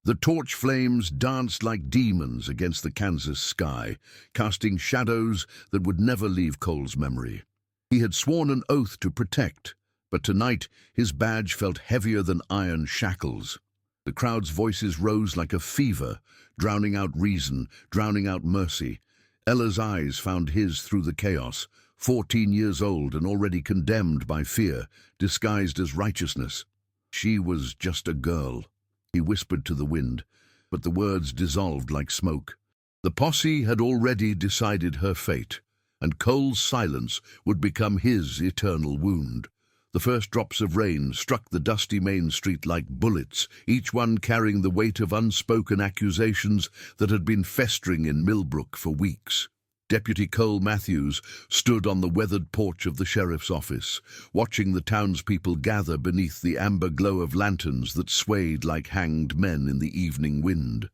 The torch flames danced like demons against the Kansas sky, casting shadows that would never leave Cole's memory. He had sworn an oath to protect, but tonight his badge felt heavier than iron shackles. The crowd's voices rose like a fever, drowning out reason, drowning out mercy. Ella's eyes found his through the chaos, 14 years old and already condemned by fear, disguised as righteousness. She was just a girl, he whispered to the wind, but the words dissolved like smoke. The posse had already decided her fate, and Cole's silence would become his eternal wound. The first drops of rain struck the dusty main street like bullets, each one carrying the weight of unspoken accusations that had been festering in Millbrook for weeks. Deputy Cole Matthews stood on the weathered porch of the sheriff's office, watching the townspeople gather beneath the amber glow of lanterns that swayed like hanged men in the evening wind.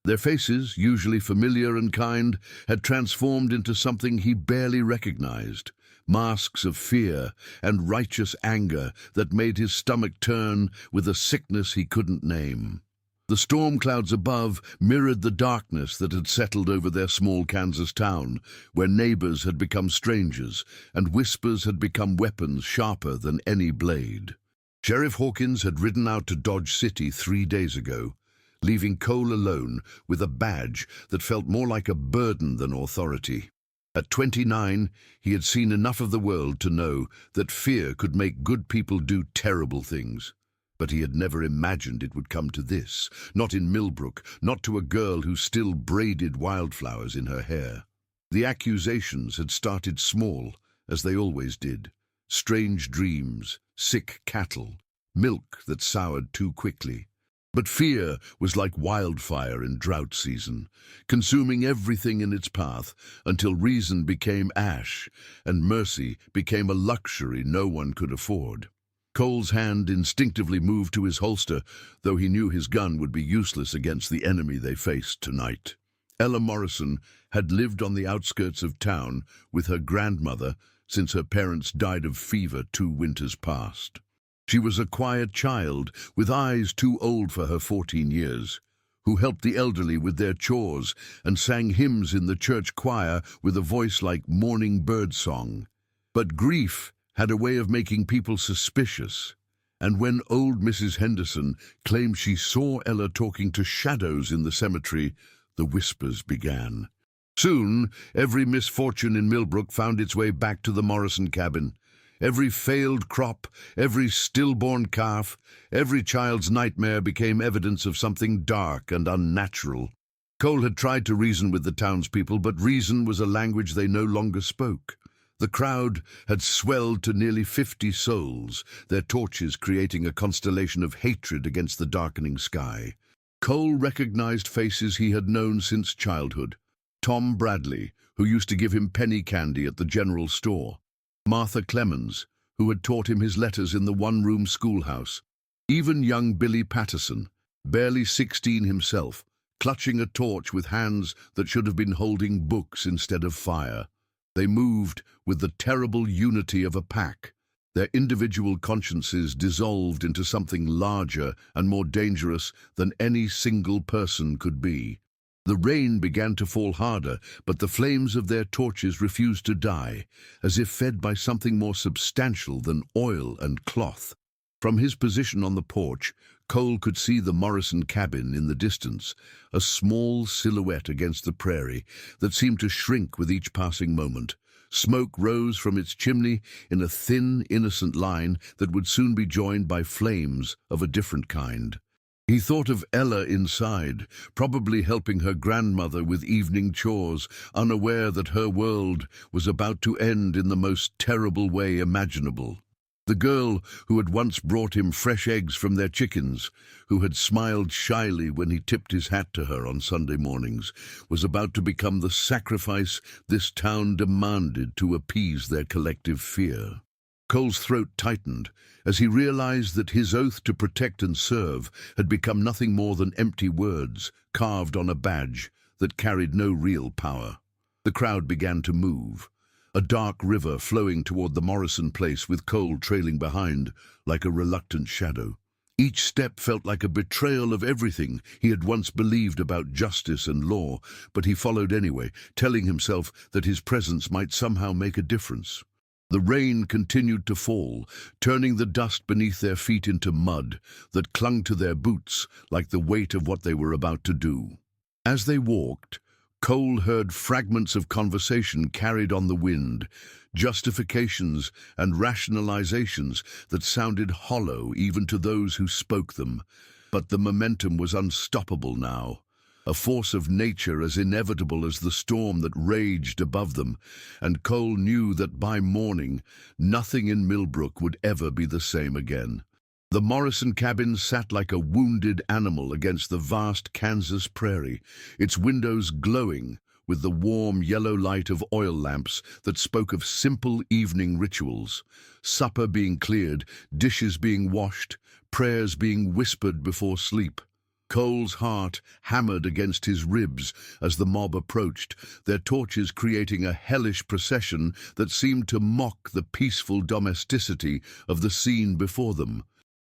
Their faces, usually familiar and kind, had transformed into something he barely recognized. Masks of fear and righteous anger that made his stomach turn with a sickness he couldn't name. The storm clouds above mirrored the darkness that had settled over their small Kansas town, where neighbors had become strangers and whispers had become weapons sharper than any blade. Sheriff Hawkins had ridden out to Dodge City 3 days ago, leaving Cole alone with a badge that felt more like a burden than authority. At 29, he had seen enough of the world to know that fear could make good people do terrible things. But he had never imagined it would come to this, not in Millbrook, not to a girl who still braided wildflowers in her hair. The accusations had started small, as they always did. Strange dreams, sick cattle, milk that soured too quickly. But fear was like wildfire in drought season, consuming everything in its path until reason became ash and mercy became a luxury no one could afford. Cole's hand instinctively moved to his holster, though he knew his gun would be useless against the enemy they faced tonight. Ella Morrison had lived on the outskirts of town with her grandmother since her parents died of fever 2 winters past. She was a quiet child, with eyes too old for her 14 years, who helped the elderly with their chores and sang hymns in the church choir with a voice like morning bird song. But grief had a way of making people suspicious, and when old Mrs. Henderson claimed she saw Ella talking to shadows in the cemetery, the whispers began. Soon, every misfortune in Millbrook found its way back to the Morrison cabin. Every failed crop, every stillborn calf, every child's nightmare became evidence of something dark and unnatural. Cole had tried to reason with the townspeople, but reason was a language they no longer spoke. The crowd had swelled to nearly 50 souls, their torches creating a constellation of hatred against the darkening sky. Cole recognized faces he had known since childhood. Tom Bradley, who used to give him penny candy at the general store. Martha Clemens, who had taught him his letters in the one-room schoolhouse. Even young Billy Patterson, barely 16 himself, clutching a torch with hands that should have been holding books instead of fire. They moved with the terrible unity of a pack. Their individual consciences dissolved into something larger and more dangerous than any single person could be. The rain began to fall harder, but the flames of their torches refused to die, as if fed by something more substantial than oil and cloth. From his position on the porch, Cole could see the Morrison cabin in the distance, a small silhouette against the prairie that seemed to shrink with each passing moment. Smoke rose from its chimney in a thin, innocent line that would soon be joined by flames of a different kind. He thought of Ella inside, probably helping her grandmother with evening chores, unaware that her world was about to end in the most terrible way imaginable. The girl who had once brought him fresh eggs from their chickens, who had smiled shyly when he tipped his hat to her on Sunday mornings, was about to become the sacrifice this town demanded to appease their collective fear. Cole's throat tightened as he realized that his oath to protect and serve had become nothing more than empty words carved on a badge that carried no real power. The crowd began to move, a dark river flowing toward the Morrison place with Cole trailing behind like a reluctant shadow. Each step felt like a betrayal of everything he had once believed about justice and law, but he followed anyway, telling himself that his presence might somehow make a difference. The rain continued to fall, turning the dust beneath their feet into mud that clung to their boots like the weight of what they were about to do. As they walked, Cole heard fragments of conversation carried on the wind, justifications and rationalizations that sounded hollow even to those who spoke them. But the momentum was unstoppable now, a force of nature as inevitable as the storm that raged above them, and Cole knew that by morning nothing in Millbrook would ever be the same again. The Morrison cabin sat like a wounded animal against the vast Kansas prairie, its windows glowing with the warm yellow light of oil lamps that spoke of simple evening rituals, supper being cleared, dishes being washed, prayers being whispered before sleep. Cole's heart hammered against his ribs as the mob approached, their torches creating a hellish procession that seemed to mock the peaceful domesticity of the scene before them.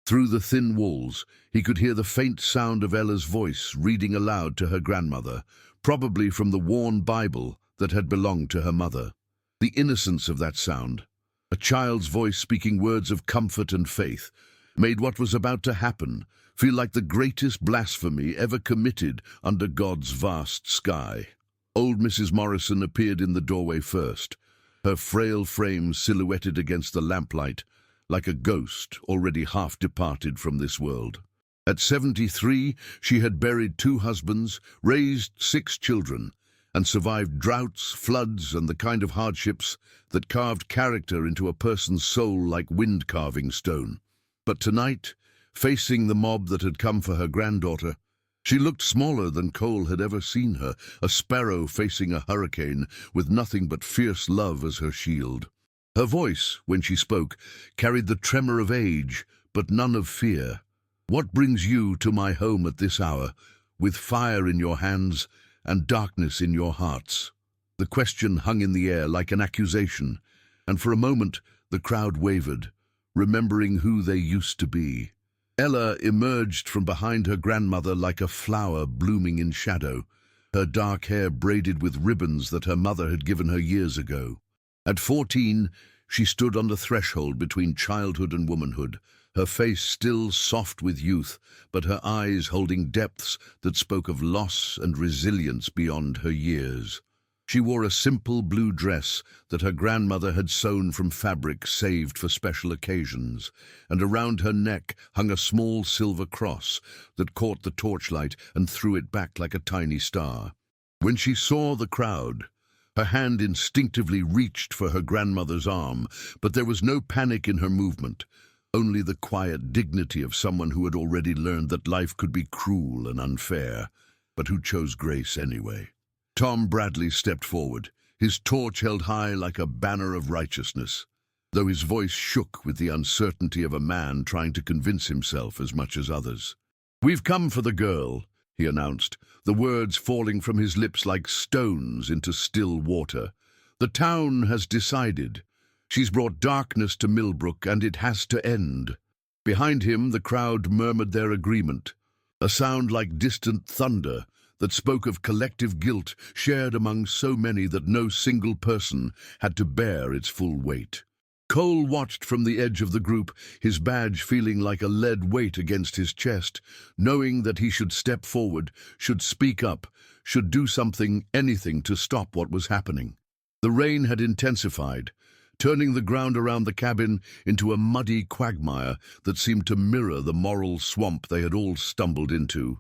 Through the thin walls, he could hear the faint sound of Ella's voice reading aloud to her grandmother, probably from the worn Bible that had belonged to her mother. The innocence of that sound, a child's voice speaking words of comfort and faith, made what was about to happen feel like the greatest blasphemy ever committed under God's vast sky. Old Mrs. Morrison appeared in the doorway first, her frail frame silhouetted against the lamplight, like a ghost already half departed from this world. At 73, she had buried 2 husbands, raised 6 children, and survived droughts, floods, and the kind of hardships that carved character into a person's soul like wind-carving stone. But tonight, facing the mob that had come for her granddaughter, she looked smaller than Cole had ever seen her, a sparrow facing a hurricane with nothing but fierce love as her shield. Her voice, when she spoke, carried the tremor of age, but none of fear. "What brings you to my home at this hour, with fire in your hands and darkness in your hearts?" The question hung in the air like an accusation, and for a moment the crowd wavered, remembering who they used to be. Ella emerged from behind her grandmother like a flower blooming in shadow, her dark hair braided with ribbons that her mother had given her years ago. At 14, she stood on the threshold between childhood and womanhood, her face still soft with youth, but her eyes holding depths that spoke of loss and resilience beyond her years. She wore a simple blue dress that her grandmother had sewn from fabric saved for special occasions, and around her neck hung a small silver cross that caught the torchlight and threw it back like a tiny star. When she saw the crowd, her hand instinctively reached for her grandmother's arm, but there was no panic in her movement, only the quiet dignity of someone who had already learned that life could be cruel and unfair, but who chose grace anyway. Tom Bradley stepped forward, his torch held high like a banner of righteousness, though his voice shook with the uncertainty of a man trying to convince himself as much as others. "We've come for the girl," he announced, the words falling from his lips like stones into still water. "The town has decided. She's brought darkness to Millbrook, and it has to end." Behind him, the crowd murmured their agreement, a sound like distant thunder that spoke of collective guilt shared among so many that no single person had to bear its full weight. Cole watched from the edge of the group, his badge feeling like a lead weight against his chest, knowing that he should step forward, should speak up, should do something, anything to stop what was happening. The rain had intensified, turning the ground around the cabin into a muddy quagmire that seemed to mirror the moral swamp they had all stumbled into.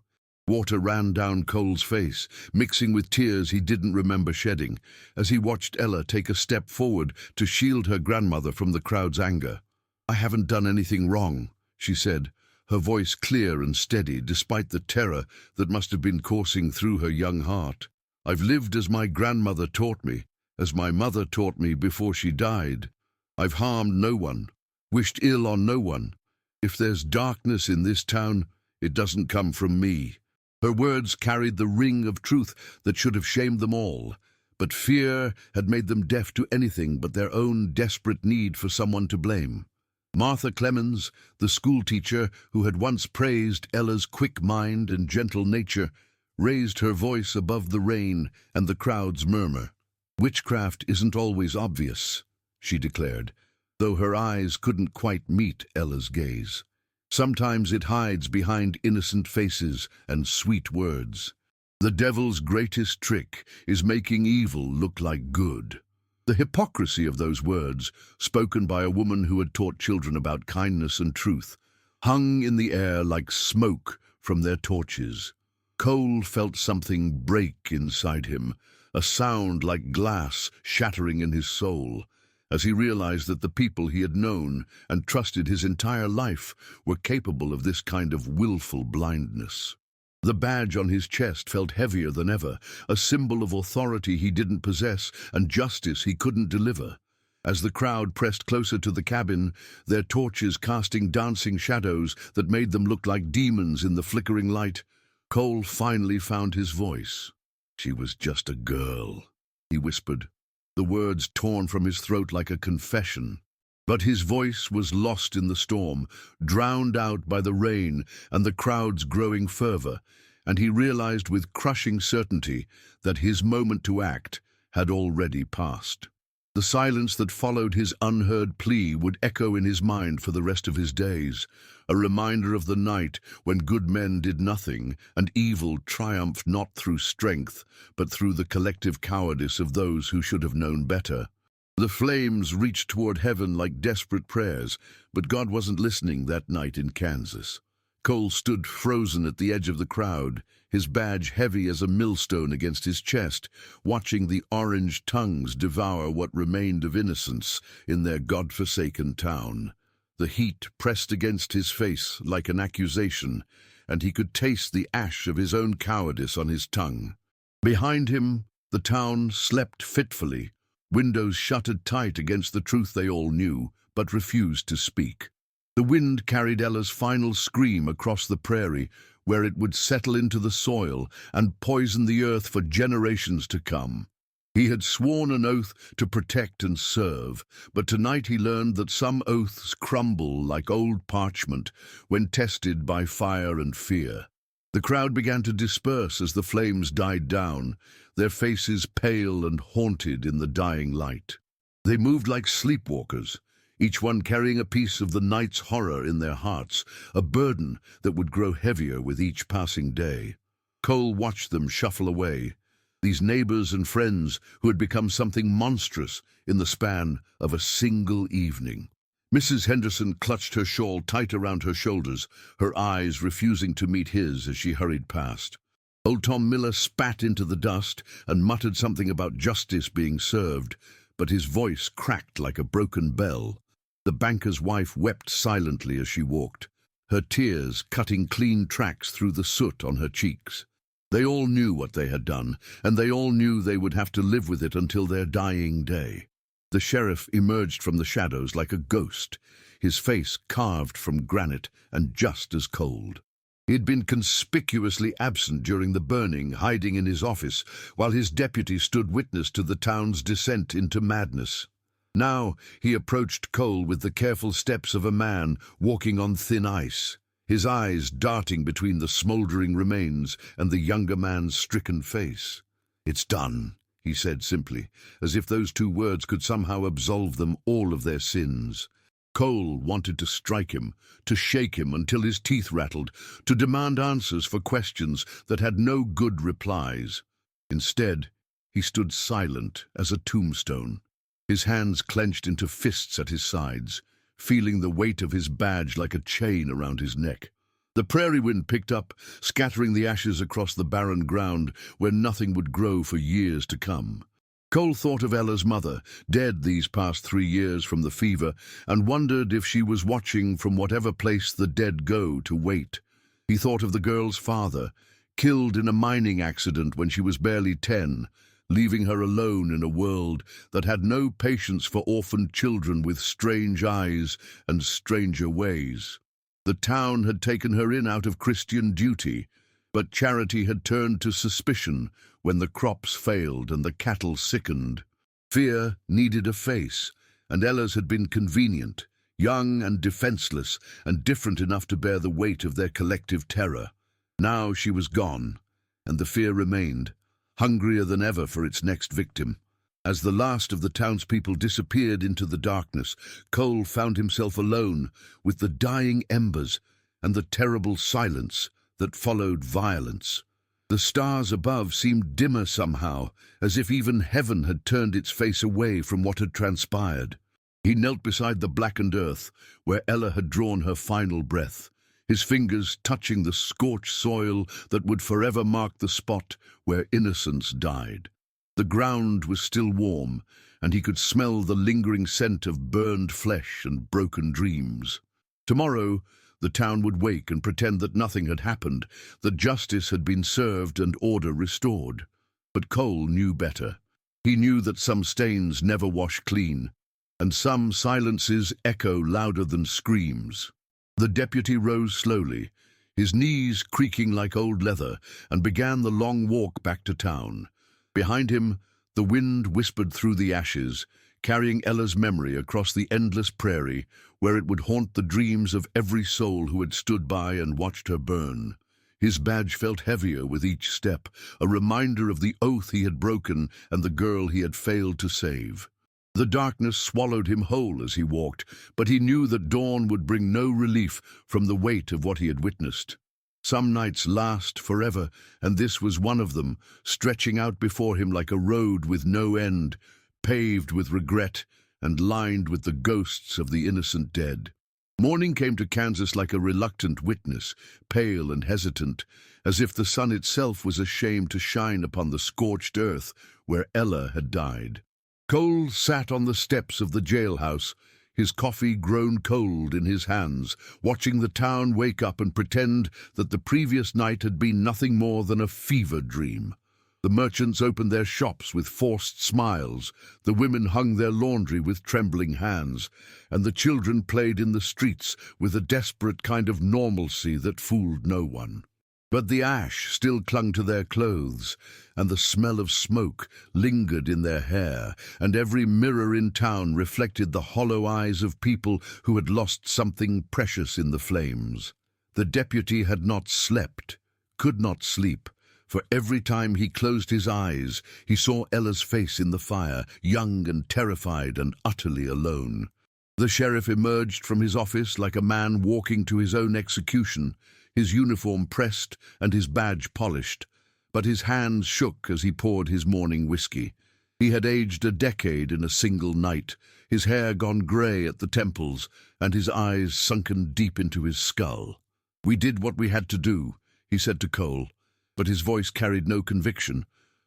Water ran down Cole's face, mixing with tears he didn't remember shedding, as he watched Ella take a step forward to shield her grandmother from the crowd's anger. "I haven't done anything wrong," she said, her voice clear and steady despite the terror that must have been coursing through her young heart. "I've lived as my grandmother taught me, as my mother taught me before she died. I've harmed no one, wished ill on no one. If there's darkness in this town, it doesn't come from me." Her words carried the ring of truth that should have shamed them all, but fear had made them deaf to anything but their own desperate need for someone to blame. Martha Clemens, the schoolteacher who had once praised Ella's quick mind and gentle nature, raised her voice above the rain and the crowd's murmur. "Witchcraft isn't always obvious," she declared, though her eyes couldn't quite meet Ella's gaze. "Sometimes it hides behind innocent faces and sweet words. The devil's greatest trick is making evil look like good." The hypocrisy of those words, spoken by a woman who had taught children about kindness and truth, hung in the air like smoke from their torches. Cole felt something break inside him, a sound like glass shattering in his soul, as he realized that the people he had known and trusted his entire life were capable of this kind of willful blindness. The badge on his chest felt heavier than ever, a symbol of authority he didn't possess and justice he couldn't deliver. As the crowd pressed closer to the cabin, their torches casting dancing shadows that made them look like demons in the flickering light, Cole finally found his voice. "She was just a girl," he whispered, the words torn from his throat like a confession. But his voice was lost in the storm, drowned out by the rain and the crowd's growing fervor, and he realized with crushing certainty that his moment to act had already passed. The silence that followed his unheard plea would echo in his mind for the rest of his days, a reminder of the night when good men did nothing and evil triumphed not through strength, but through the collective cowardice of those who should have known better. The flames reached toward heaven like desperate prayers, but God wasn't listening that night in Kansas. Cole stood frozen at the edge of the crowd, his badge heavy as a millstone against his chest, watching the orange tongues devour what remained of innocence in their God-forsaken town. The heat pressed against his face like an accusation, and he could taste the ash of his own cowardice on his tongue. Behind him, the town slept fitfully, windows shuttered tight against the truth they all knew, but refused to speak. The wind carried Ella's final scream across the prairie, where it would settle into the soil and poison the earth for generations to come. He had sworn an oath to protect and serve, but tonight he learned that some oaths crumble like old parchment when tested by fire and fear. The crowd began to disperse as the flames died down, their faces pale and haunted in the dying light. They moved like sleepwalkers, each one carrying a piece of the night's horror in their hearts, a burden that would grow heavier with each passing day. Cole watched them shuffle away, these neighbors and friends who had become something monstrous in the span of a single evening. Mrs. Henderson clutched her shawl tight around her shoulders, her eyes refusing to meet his as she hurried past. Old Tom Miller spat into the dust and muttered something about justice being served, but his voice cracked like a broken bell. The banker's wife wept silently as she walked, her tears cutting clean tracks through the soot on her cheeks. They all knew what they had done, and they all knew they would have to live with it until their dying day. The sheriff emerged from the shadows like a ghost, his face carved from granite and just as cold. He had been conspicuously absent during the burning, hiding in his office, while his deputy stood witness to the town's descent into madness. Now he approached Cole with the careful steps of a man walking on thin ice, his eyes darting between the smoldering remains and the younger man's stricken face. "It's done," he said simply, as if those two words could somehow absolve them all of their sins. Cole wanted to strike him, to shake him until his teeth rattled, to demand answers for questions that had no good replies. Instead, he stood silent as a tombstone, his hands clenched into fists at his sides, feeling the weight of his badge like a chain around his neck. The prairie wind picked up, scattering the ashes across the barren ground where nothing would grow for years to come. Cole thought of Ella's mother, dead these past 3 years from the fever, and wondered if she was watching from whatever place the dead go to wait. He thought of the girl's father, killed in a mining accident when she was barely 10, leaving her alone in a world that had no patience for orphaned children with strange eyes and stranger ways. The town had taken her in out of Christian duty, but charity had turned to suspicion when the crops failed and the cattle sickened. Fear needed a face, and Ella's had been convenient, young and defenseless and different enough to bear the weight of their collective terror. Now she was gone, and the fear remained, hungrier than ever for its next victim. As the last of the townspeople disappeared into the darkness, Cole found himself alone with the dying embers and the terrible silence that followed violence. The stars above seemed dimmer somehow, as if even heaven had turned its face away from what had transpired. He knelt beside the blackened earth, where Ella had drawn her final breath, his fingers touching the scorched soil that would forever mark the spot where innocence died. The ground was still warm, and he could smell the lingering scent of burned flesh and broken dreams. Tomorrow, the town would wake and pretend that nothing had happened, that justice had been served and order restored. But Cole knew better. He knew that some stains never wash clean, and some silences echo louder than screams. The deputy rose slowly, his knees creaking like old leather, and began the long walk back to town. Behind him, the wind whispered through the ashes, carrying Ella's memory across the endless prairie, where it would haunt the dreams of every soul who had stood by and watched her burn. His badge felt heavier with each step, a reminder of the oath he had broken and the girl he had failed to save. The darkness swallowed him whole as he walked, but he knew that dawn would bring no relief from the weight of what he had witnessed. Some nights last forever, and this was one of them, stretching out before him like a road with no end, paved with regret and lined with the ghosts of the innocent dead. Morning came to Kansas like a reluctant witness, pale and hesitant, as if the sun itself was ashamed to shine upon the scorched earth where Ella had died. Cole sat on the steps of the jailhouse, his coffee grown cold in his hands, watching the town wake up and pretend that the previous night had been nothing more than a fever dream. The merchants opened their shops with forced smiles, the women hung their laundry with trembling hands, and the children played in the streets with a desperate kind of normalcy that fooled no one. But the ash still clung to their clothes, and the smell of smoke lingered in their hair, and every mirror in town reflected the hollow eyes of people who had lost something precious in the flames. The deputy had not slept, could not sleep, for every time he closed his eyes, he saw Ella's face in the fire, young and terrified and utterly alone. The sheriff emerged from his office like a man walking to his own execution, his uniform pressed and his badge polished, but his hands shook as he poured his morning whiskey. He had aged a decade in a single night, his hair gone grey at the temples, and his eyes sunken deep into his skull. "We did what we had to do," he said to Cole, but his voice carried no conviction,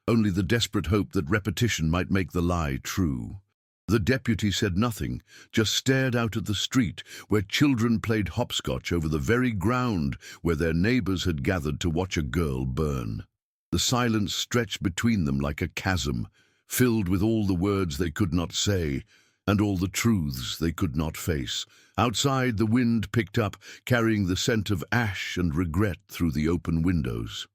only the desperate hope that repetition might make the lie true. The deputy said nothing, just stared out at the street, where children played hopscotch over the very ground where their neighbors had gathered to watch a girl burn. The silence stretched between them like a chasm, filled with all the words they could not say, and all the truths they could not face. Outside, the wind picked up, carrying the scent of ash and regret through the open windows.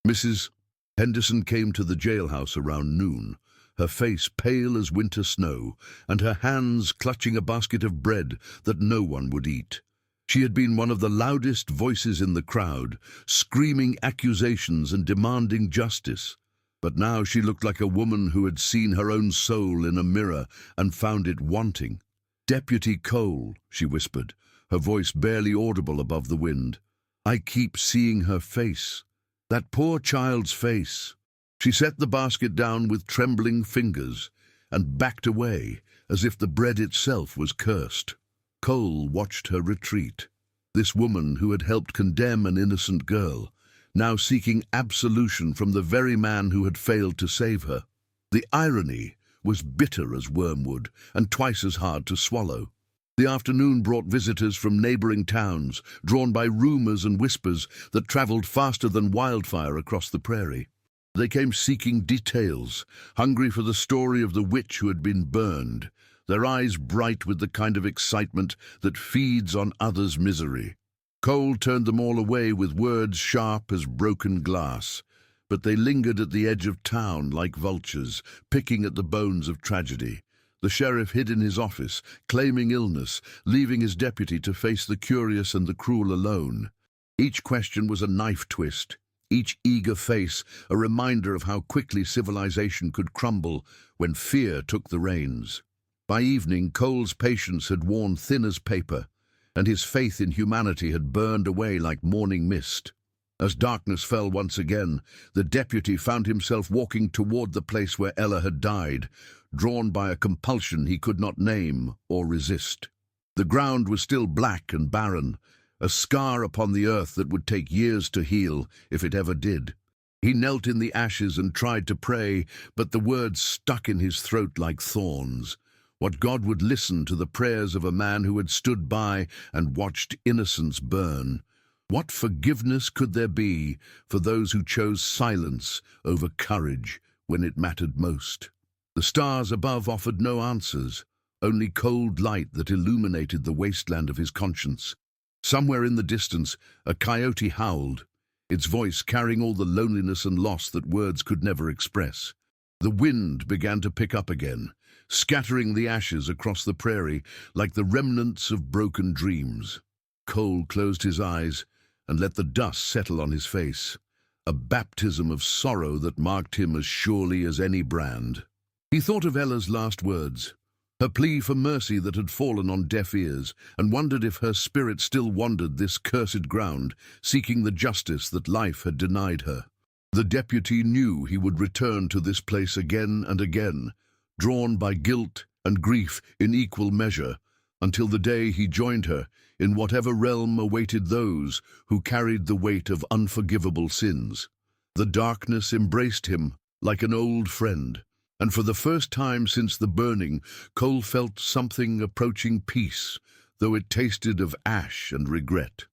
Mrs. Henderson came to the jailhouse around noon, her face pale as winter snow, and her hands clutching a basket of bread that no one would eat. She had been one of the loudest voices in the crowd, screaming accusations and demanding justice. But now she looked like a woman who had seen her own soul in a mirror and found it wanting. "Deputy Cole," she whispered, her voice barely audible above the wind. "I keep seeing her face. That poor child's face." She set the basket down with trembling fingers and backed away as if the bread itself was cursed. Cole watched her retreat. This woman who had helped condemn an innocent girl, now seeking absolution from the very man who had failed to save her. The irony was bitter as wormwood and twice as hard to swallow. The afternoon brought visitors from neighboring towns, drawn by rumors and whispers that traveled faster than wildfire across the prairie. They came seeking details, hungry for the story of the witch who had been burned, their eyes bright with the kind of excitement that feeds on others' misery. Cole turned them all away with words sharp as broken glass, but they lingered at the edge of town like vultures, picking at the bones of tragedy. The sheriff hid in his office, claiming illness, leaving his deputy to face the curious and the cruel alone. Each question was a knife twist, each eager face a reminder of how quickly civilization could crumble when fear took the reins. By evening, Cole's patience had worn thin as paper, and his faith in humanity had burned away like morning mist. As darkness fell once again, the deputy found himself walking toward the place where Ella had died, drawn by a compulsion he could not name or resist. The ground was still black and barren, a scar upon the earth that would take years to heal, if it ever did. He knelt in the ashes and tried to pray, but the words stuck in his throat like thorns. What God would listen to the prayers of a man who had stood by and watched innocence burn? What forgiveness could there be for those who chose silence over courage when it mattered most? The stars above offered no answers, only cold light that illuminated the wasteland of his conscience. Somewhere in the distance, a coyote howled, its voice carrying all the loneliness and loss that words could never express. The wind began to pick up again, scattering the ashes across the prairie like the remnants of broken dreams. Cole closed his eyes and let the dust settle on his face, a baptism of sorrow that marked him as surely as any brand. He thought of Ella's last words, her plea for mercy that had fallen on deaf ears, and wondered if her spirit still wandered this cursed ground, seeking the justice that life had denied her. The deputy knew he would return to this place again and again, drawn by guilt and grief in equal measure, until the day he joined her in whatever realm awaited those who carried the weight of unforgivable sins. The darkness embraced him like an old friend, and for the first time since the burning, Cole felt something approaching peace, though it tasted of ash and regret.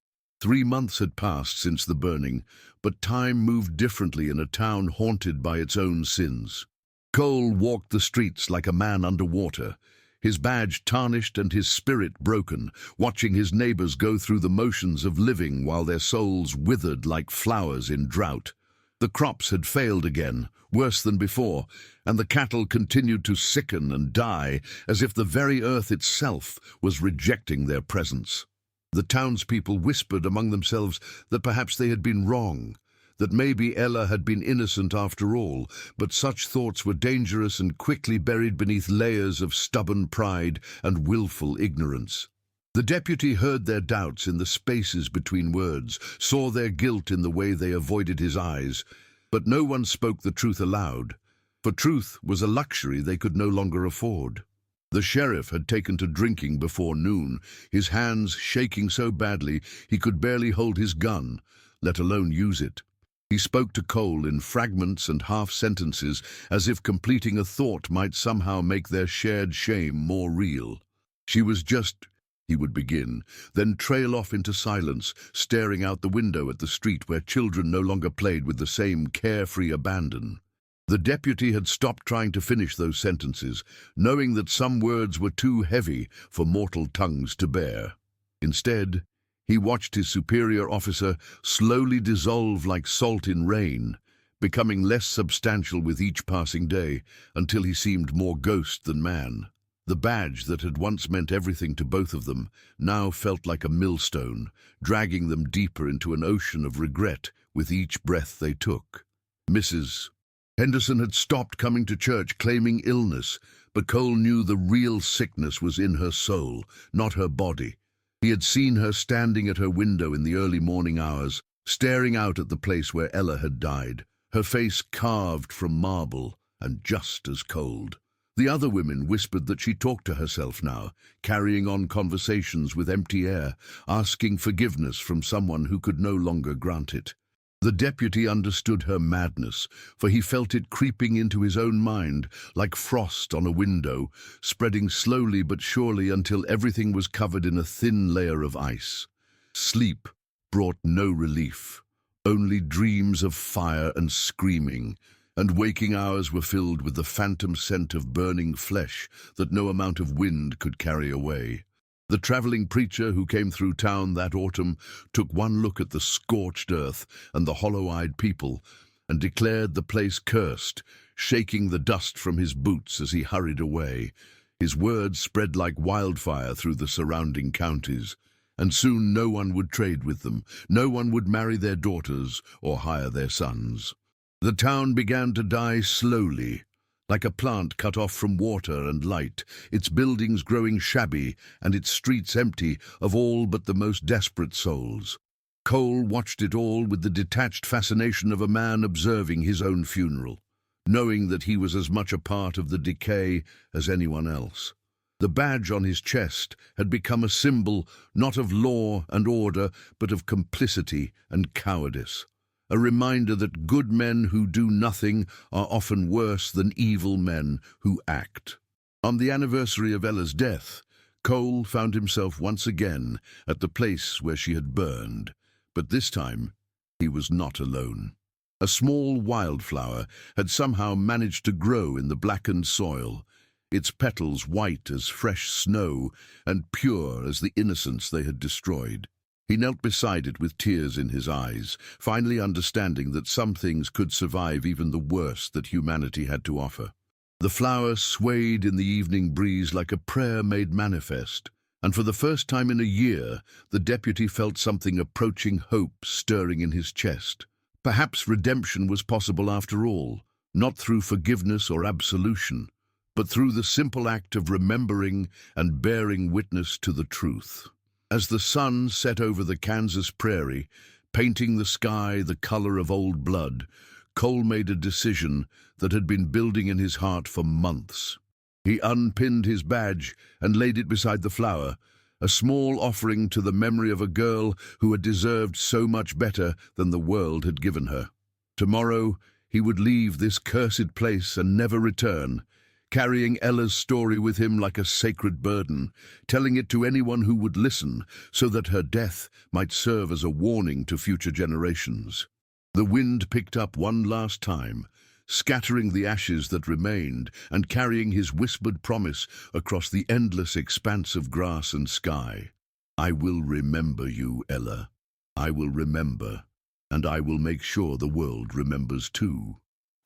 3 months had passed since the burning, but time moved differently in a town haunted by its own sins. Cole walked the streets like a man underwater, his badge tarnished and his spirit broken, watching his neighbors go through the motions of living while their souls withered like flowers in drought. The crops had failed again, worse than before, and the cattle continued to sicken and die as if the very earth itself was rejecting their presence. The townspeople whispered among themselves that perhaps they had been wrong, that maybe Ella had been innocent after all, but such thoughts were dangerous and quickly buried beneath layers of stubborn pride and willful ignorance. The deputy heard their doubts in the spaces between words, saw their guilt in the way they avoided his eyes, but no one spoke the truth aloud, for truth was a luxury they could no longer afford. The sheriff had taken to drinking before noon, his hands shaking so badly he could barely hold his gun, let alone use it. He spoke to Cole in fragments and half-sentences, as if completing a thought might somehow make their shared shame more real. She was just, he would begin, then trail off into silence, staring out the window at the street where children no longer played with the same carefree abandon. The deputy had stopped trying to finish those sentences, knowing that some words were too heavy for mortal tongues to bear. Instead, he watched his superior officer slowly dissolve like salt in rain, becoming less substantial with each passing day, until he seemed more ghost than man. The badge that had once meant everything to both of them now felt like a millstone, dragging them deeper into an ocean of regret with each breath they took. Mrs. Henderson had stopped coming to church claiming illness, but Cole knew the real sickness was in her soul, not her body. He had seen her standing at her window in the early morning hours, staring out at the place where Ella had died, her face carved from marble and just as cold. The other women whispered that she talked to herself now, carrying on conversations with empty air, asking forgiveness from someone who could no longer grant it. The deputy understood her madness, for he felt it creeping into his own mind like frost on a window, spreading slowly but surely until everything was covered in a thin layer of ice. Sleep brought no relief, only dreams of fire and screaming, and waking hours were filled with the phantom scent of burning flesh that no amount of wind could carry away. The traveling preacher who came through town that autumn took one look at the scorched earth and the hollow-eyed people and declared the place cursed, shaking the dust from his boots as he hurried away. His words spread like wildfire through the surrounding counties, and soon no one would trade with them, no one would marry their daughters or hire their sons. The town began to die slowly, like a plant cut off from water and light, its buildings growing shabby and its streets empty of all but the most desperate souls. Cole watched it all with the detached fascination of a man observing his own funeral, knowing that he was as much a part of the decay as anyone else. The badge on his chest had become a symbol not of law and order, but of complicity and cowardice. A reminder that good men who do nothing are often worse than evil men who act. On the anniversary of Ella's death, Cole found himself once again at the place where she had burned, but this time he was not alone. A small wildflower had somehow managed to grow in the blackened soil, its petals white as fresh snow and pure as the innocence they had destroyed. He knelt beside it with tears in his eyes, finally understanding that some things could survive even the worst that humanity had to offer. The flower swayed in the evening breeze like a prayer made manifest, and for the first time in a year, the deputy felt something approaching hope stirring in his chest. Perhaps redemption was possible after all, not through forgiveness or absolution, but through the simple act of remembering and bearing witness to the truth. As the sun set over the Kansas prairie, painting the sky the color of old blood, Cole made a decision that had been building in his heart for months. He unpinned his badge and laid it beside the flower, a small offering to the memory of a girl who had deserved so much better than the world had given her. Tomorrow he would leave this cursed place and never return, carrying Ella's story with him like a sacred burden, telling it to anyone who would listen, so that her death might serve as a warning to future generations. The wind picked up one last time, scattering the ashes that remained and carrying his whispered promise across the endless expanse of grass and sky. I will remember you, Ella. I will remember, and I will make sure the world remembers too.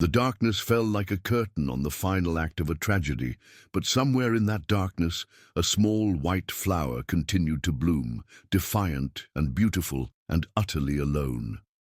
The darkness fell like a curtain on the final act of a tragedy, but somewhere in that darkness, a small white flower continued to bloom, defiant and beautiful and utterly alone.